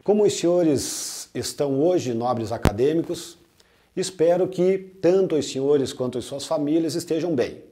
Como os senhores estão hoje, nobres acadêmicos, espero que tanto os senhores quanto as suas famílias estejam bem.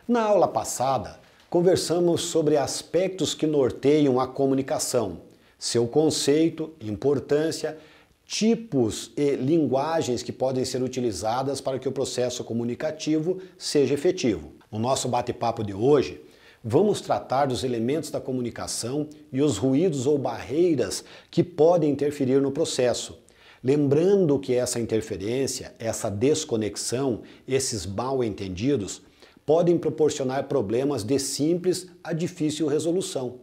Na aula passada, conversamos sobre aspectos que norteiam a comunicação, seu conceito, importância, tipos e linguagens que podem ser utilizadas para que o processo comunicativo seja efetivo. No nosso bate-papo de hoje, vamos tratar dos elementos da comunicação e os ruídos ou barreiras que podem interferir no processo. Lembrando que essa interferência, essa desconexão, esses mal-entendidos, podem proporcionar problemas de simples a difícil resolução.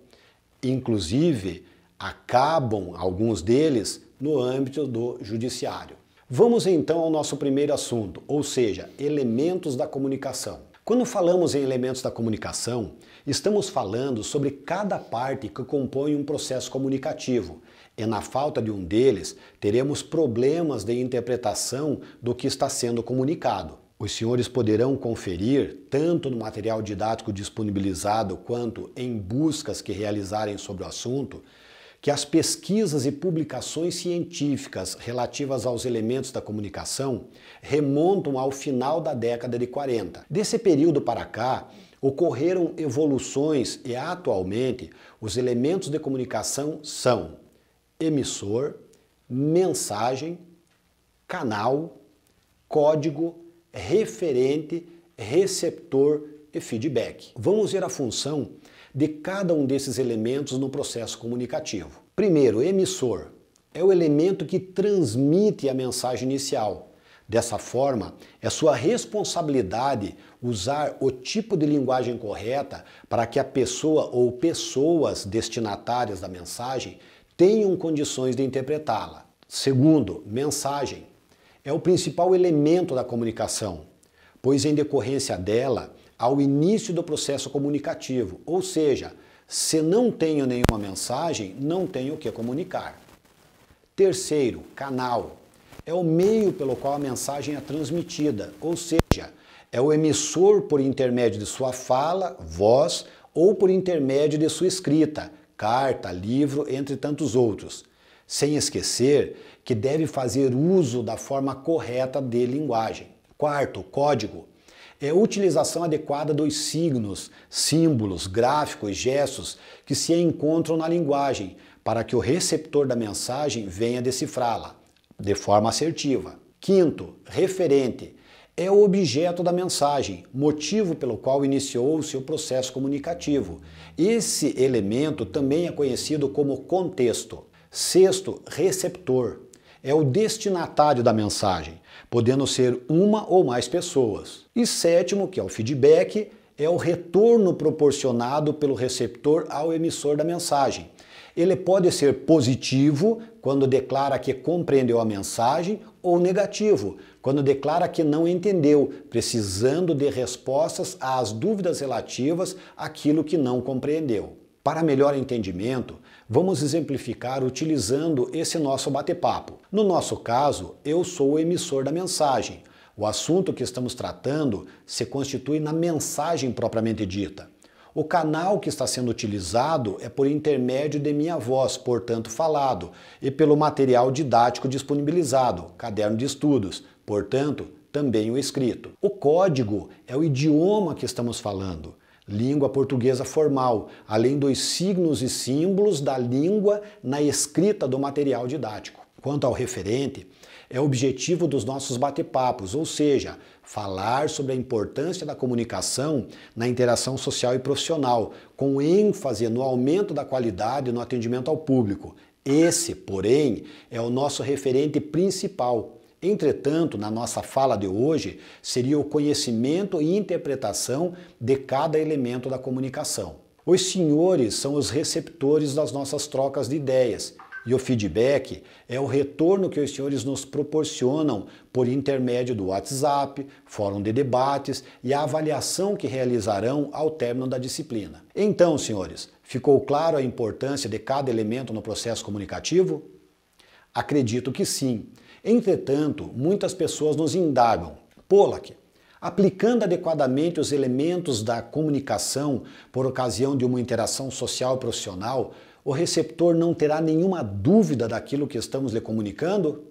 Inclusive, acabam, alguns deles, no âmbito do judiciário. Vamos então ao nosso primeiro assunto, ou seja, elementos da comunicação. Quando falamos em elementos da comunicação, estamos falando sobre cada parte que compõe um processo comunicativo. E na falta de um deles, teremos problemas de interpretação do que está sendo comunicado. Os senhores poderão conferir, tanto no material didático disponibilizado quanto em buscas que realizarem sobre o assunto, que as pesquisas e publicações científicas relativas aos elementos da comunicação remontam ao final da década de 40. Desse período para cá, ocorreram evoluções e atualmente os elementos de comunicação são emissor, mensagem, canal, código, referente, receptor e feedback. Vamos ver a função de cada um desses elementos no processo comunicativo. Primeiro, emissor é o elemento que transmite a mensagem inicial. Dessa forma, é sua responsabilidade usar o tipo de linguagem correta para que a pessoa ou pessoas destinatárias da mensagem tenham condições de interpretá-la. Segundo, mensagem é o principal elemento da comunicação, pois em decorrência dela, ao início do processo comunicativo, ou seja, se não tenho nenhuma mensagem, não tenho o que comunicar. Terceiro, canal, é o meio pelo qual a mensagem é transmitida, ou seja, é o emissor por intermédio de sua fala, voz, ou por intermédio de sua escrita, carta, livro, entre tantos outros. Sem esquecer que deve fazer uso da forma correta de linguagem. Quarto, código. É a utilização adequada dos signos, símbolos, gráficos, gestos que se encontram na linguagem para que o receptor da mensagem venha decifrá-la de forma assertiva. Quinto, referente. É o objeto da mensagem, motivo pelo qual iniciou o seu processo comunicativo. Esse elemento também é conhecido como contexto. Sexto, receptor. É o destinatário da mensagem, podendo ser uma ou mais pessoas. E sétimo, que é o feedback, é o retorno proporcionado pelo receptor ao emissor da mensagem. Ele pode ser positivo, quando declara que compreendeu a mensagem, ou negativo, quando declara que não entendeu, precisando de respostas às dúvidas relativas àquilo que não compreendeu. Para melhor entendimento, vamos exemplificar utilizando esse nosso bate-papo. No nosso caso, eu sou o emissor da mensagem. O assunto que estamos tratando se constitui na mensagem propriamente dita. O canal que está sendo utilizado é por intermédio de minha voz, portanto falado, e pelo material didático disponibilizado, caderno de estudos, portanto também o escrito. O código é o idioma que estamos falando. Língua portuguesa formal, além dos signos e símbolos da língua na escrita do material didático. Quanto ao referente, é o objetivo dos nossos bate-papos, ou seja, falar sobre a importância da comunicação na interação social e profissional, com ênfase no aumento da qualidade no atendimento ao público. Esse, porém, é o nosso referente principal. Entretanto, na nossa fala de hoje, seria o conhecimento e interpretação de cada elemento da comunicação. Os senhores são os receptores das nossas trocas de ideias e o feedback é o retorno que os senhores nos proporcionam por intermédio do WhatsApp, fórum de debates e a avaliação que realizarão ao término da disciplina. Então, senhores, ficou claro a importância de cada elemento no processo comunicativo? Acredito que sim. Entretanto, muitas pessoas nos indagam: Pollack, aplicando adequadamente os elementos da comunicação por ocasião de uma interação social e profissional, o receptor não terá nenhuma dúvida daquilo que estamos lhe comunicando?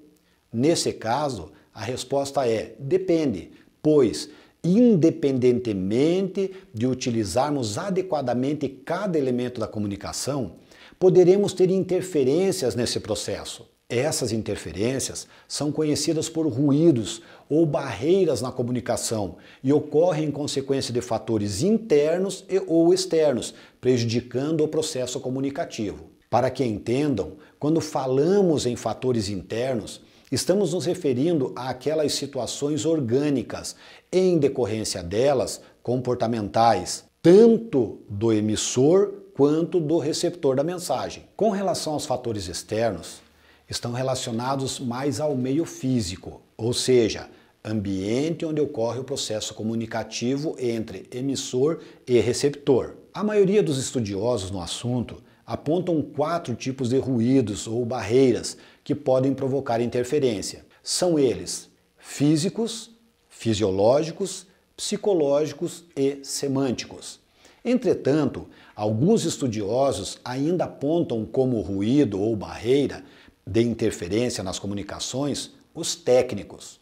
Nesse caso, a resposta é: depende, pois, independentemente de utilizarmos adequadamente cada elemento da comunicação, poderemos ter interferências nesse processo. Essas interferências são conhecidas por ruídos ou barreiras na comunicação e ocorrem em consequência de fatores internos ou externos, prejudicando o processo comunicativo. Para que entendam, quando falamos em fatores internos, estamos nos referindo àquelas situações orgânicas, em decorrência delas, comportamentais, tanto do emissor quanto do receptor da mensagem. Com relação aos fatores externos, estão relacionados mais ao meio físico, ou seja, ambiente onde ocorre o processo comunicativo entre emissor e receptor. A maioria dos estudiosos no assunto apontam 4 tipos de ruídos ou barreiras que podem provocar interferência. São eles: físicos, fisiológicos, psicológicos e semânticos. Entretanto, alguns estudiosos ainda apontam como ruído ou barreira de interferência nas comunicações os técnicos.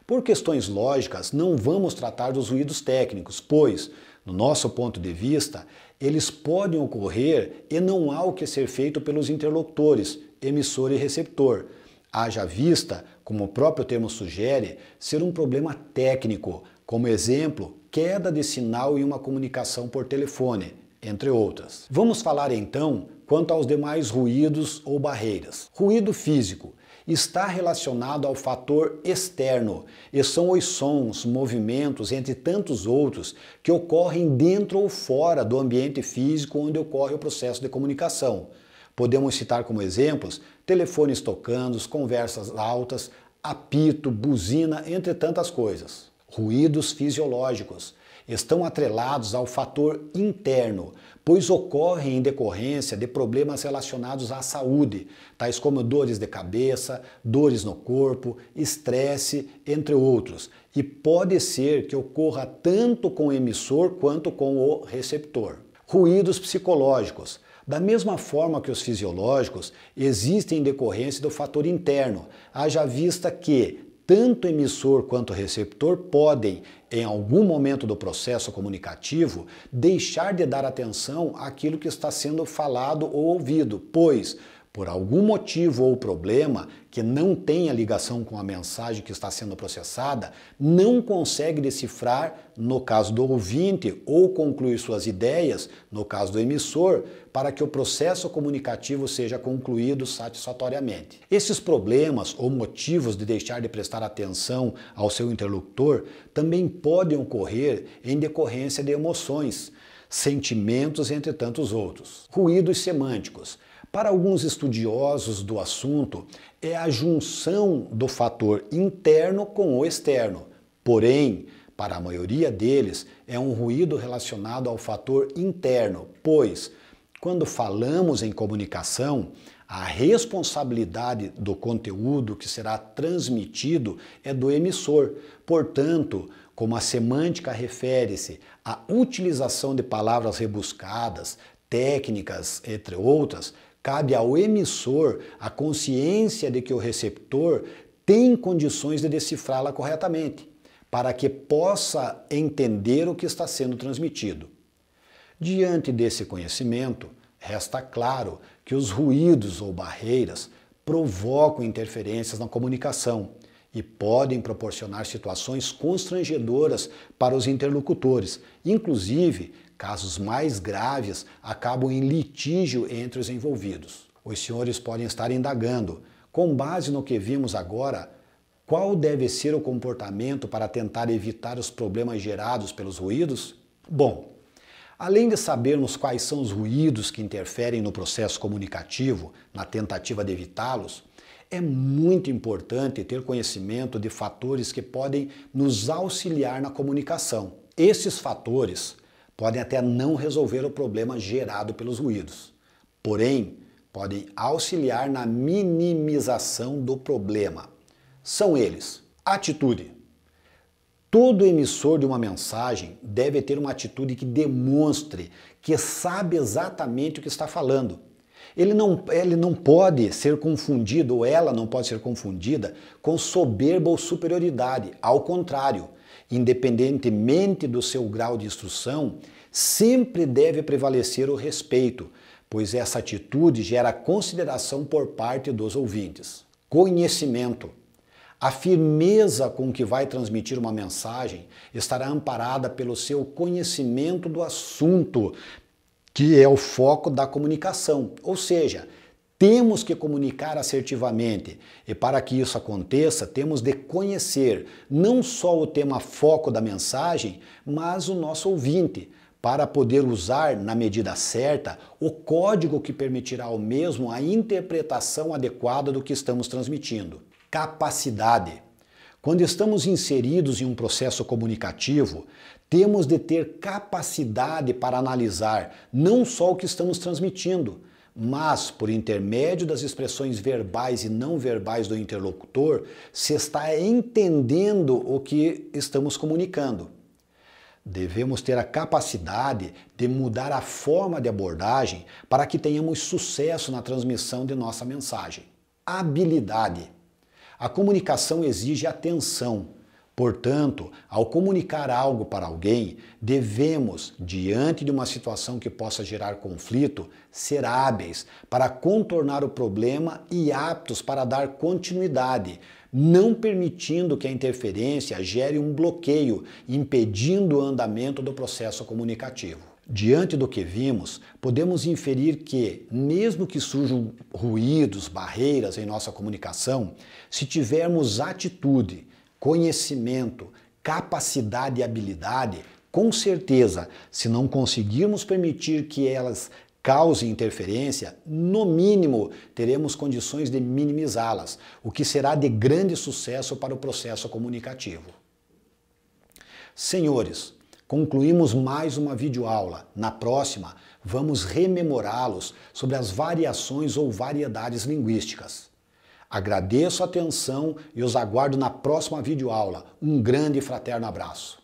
Por questões lógicas, não vamos tratar dos ruídos técnicos, pois, no nosso ponto de vista, eles podem ocorrer e não há o que ser feito pelos interlocutores, emissor e receptor. Haja vista, como o próprio termo sugere, ser um problema técnico, como exemplo, queda de sinal em uma comunicação por telefone, entre outras. Vamos falar então quanto aos demais ruídos ou barreiras. Ruído físico está relacionado ao fator externo e são os sons, movimentos, entre tantos outros, que ocorrem dentro ou fora do ambiente físico onde ocorre o processo de comunicação. Podemos citar como exemplos telefones tocando, conversas altas, apito, buzina, entre tantas coisas. Ruídos fisiológicos estão atrelados ao fator interno, pois ocorrem em decorrência de problemas relacionados à saúde, tais como dores de cabeça, dores no corpo, estresse, entre outros, e pode ser que ocorra tanto com o emissor quanto com o receptor. Ruídos psicológicos. Da mesma forma que os fisiológicos, existem em decorrência do fator interno, haja vista que tanto o emissor quanto o receptor podem, em algum momento do processo comunicativo, deixar de dar atenção àquilo que está sendo falado ou ouvido, pois, por algum motivo ou problema que não tenha ligação com a mensagem que está sendo processada, não consegue decifrar, no caso do ouvinte, ou concluir suas ideias, no caso do emissor, para que o processo comunicativo seja concluído satisfatoriamente. Esses problemas ou motivos de deixar de prestar atenção ao seu interlocutor também podem ocorrer em decorrência de emoções, sentimentos, entre tantos outros. Ruídos semânticos. Para alguns estudiosos do assunto, é a junção do fator interno com o externo. Porém, para a maioria deles, é um ruído relacionado ao fator interno, pois, quando falamos em comunicação, a responsabilidade do conteúdo que será transmitido é do emissor. Portanto, como a semântica refere-se à utilização de palavras rebuscadas, técnicas, entre outras, cabe ao emissor a consciência de que o receptor tem condições de decifrá-la corretamente, para que possa entender o que está sendo transmitido. Diante desse conhecimento, resta claro que os ruídos ou barreiras provocam interferências na comunicação e podem proporcionar situações constrangedoras para os interlocutores, inclusive casos mais graves acabam em litígio entre os envolvidos. Os senhores podem estar indagando, com base no que vimos agora, qual deve ser o comportamento para tentar evitar os problemas gerados pelos ruídos? Bom, além de sabermos quais são os ruídos que interferem no processo comunicativo, na tentativa de evitá-los, é muito importante ter conhecimento de fatores que podem nos auxiliar na comunicação. Esses fatores podem até não resolver o problema gerado pelos ruídos, porém, podem auxiliar na minimização do problema. São eles: atitude. Todo emissor de uma mensagem deve ter uma atitude que demonstre que sabe exatamente o que está falando. Ele não pode ser confundido, ou ela não pode ser confundida com soberba ou superioridade. Ao contrário, independentemente do seu grau de instrução, sempre deve prevalecer o respeito, pois essa atitude gera consideração por parte dos ouvintes. Conhecimento. A firmeza com que vai transmitir uma mensagem estará amparada pelo seu conhecimento do assunto, que é o foco da comunicação. Ou seja, temos que comunicar assertivamente e para que isso aconteça, temos de conhecer não só o tema foco da mensagem, mas o nosso ouvinte, para poder usar, na medida certa, o código que permitirá ao mesmo a interpretação adequada do que estamos transmitindo. Capacidade. Quando estamos inseridos em um processo comunicativo, temos de ter capacidade para analisar não só o que estamos transmitindo, mas, por intermédio das expressões verbais e não verbais do interlocutor, se está entendendo o que estamos comunicando. Devemos ter a capacidade de mudar a forma de abordagem para que tenhamos sucesso na transmissão de nossa mensagem. Habilidade. A comunicação exige atenção. Portanto, ao comunicar algo para alguém, devemos, diante de uma situação que possa gerar conflito, ser hábeis para contornar o problema e aptos para dar continuidade, não permitindo que a interferência gere um bloqueio, impedindo o andamento do processo comunicativo. Diante do que vimos, podemos inferir que, mesmo que surjam ruídos, barreiras em nossa comunicação, se tivermos atitude, conhecimento, capacidade e habilidade, com certeza, se não conseguirmos permitir que elas causem interferência, no mínimo teremos condições de minimizá-las, o que será de grande sucesso para o processo comunicativo. Senhores, concluímos mais uma videoaula. Na próxima, vamos rememorá-los sobre as variações ou variedades linguísticas. Agradeço a atenção e os aguardo na próxima videoaula. Um grande e fraterno abraço.